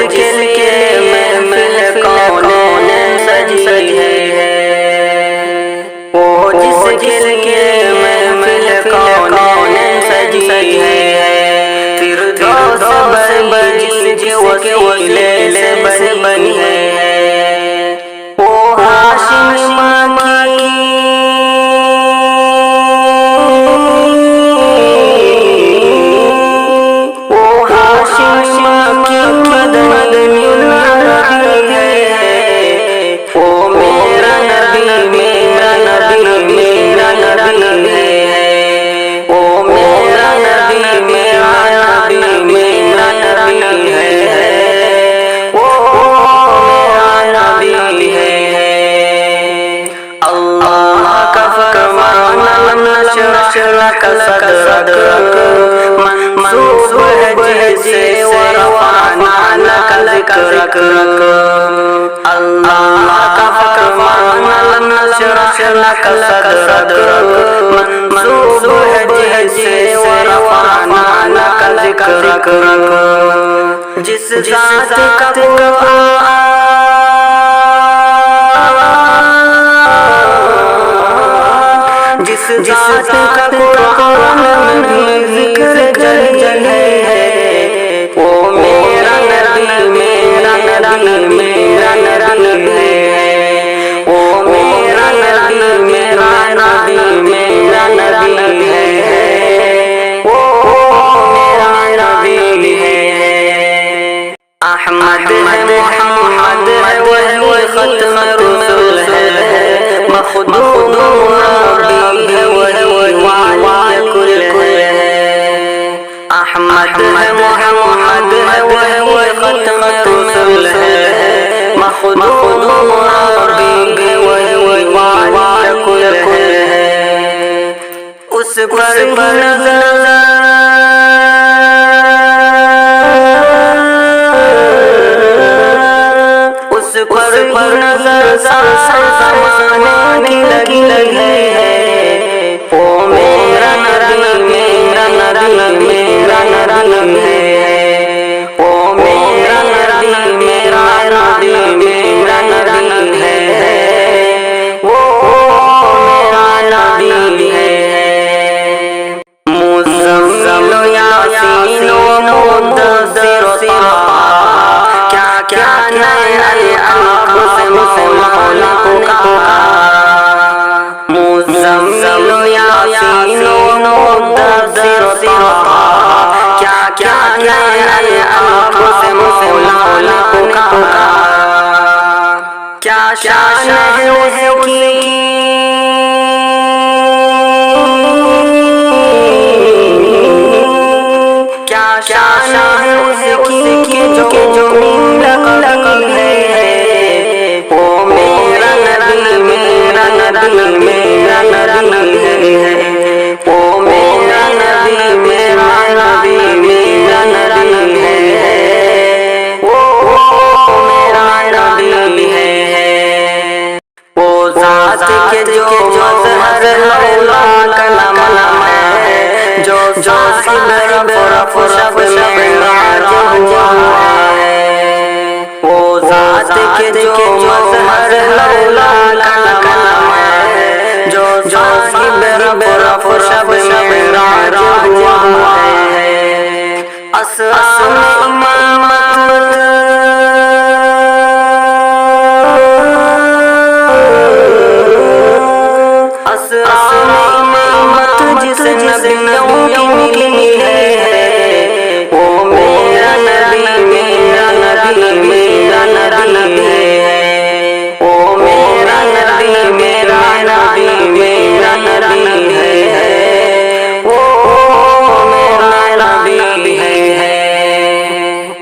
کے لیے محفل کون سجی ہے، وہ جس کے لیے محفل کون سجی ہے، فردوس بنی جس کے وسیلے سے بنی ہے، وہ ہاشم مکی مدنی العربی ہے، وہ میرا نبی میرا نبی میرا نبی ہے، وہ میرا نبی میرا نبی میرا نبی ہے، وہ میرا نبی ہے۔ اللہ کا فرمان لم نشرح لک صدرک منسوب ہے جس سے ورفعنا لک ذکرک، اللہ کا فرمان لم نشرح لک صدرک منسوب ہے جس سے ورفعنا لک ذکرک، جس ذات کا قرآن جس ذات کا قرآن میں ذکر جل ہے، وہ میرا نبی میرا نبی میرا نبی ہے، وہ میرا نبی میرا نبی میرا نبی ہے، وہ میرا نبی ہے۔ احمد ہے محمد ہے وہی ختم رسول ہے، مخدوم ربی ہے وہی والی کل ہے، احمد ہے محمد ہے وہی ختم رسول ہے، مخدوم ربی ہے وہی والی کل ہے، اس پر نظر پر نظر زمانے کی لگی ہے، وہ میرا نبی میرا نبی میرا نبی ہے، وہ میرا نبی میرا نبی میرا نبی ہے، وہ میرا نبی ہے۔ مزمل و یاسین و مدثر و طه، کیا نئے آنکھوں سے مولا نے پکارا، مزمل و یاسین و مدثر و طه، کیا نئے آنکھوں سے مولا نے پکارا، کیا شان ہے اس کی کیا شان ہے اس کی جو لگی ہے، وہ میرا نبی میرا نبی میرا نبی ہے، وہ میرا نبی میرا نبی میرا نبی ہے، وہ میرا نبی ہے، وہ ذات کے جو مظہر مولا کا نام ہے، جو صبح شب معراج ہوا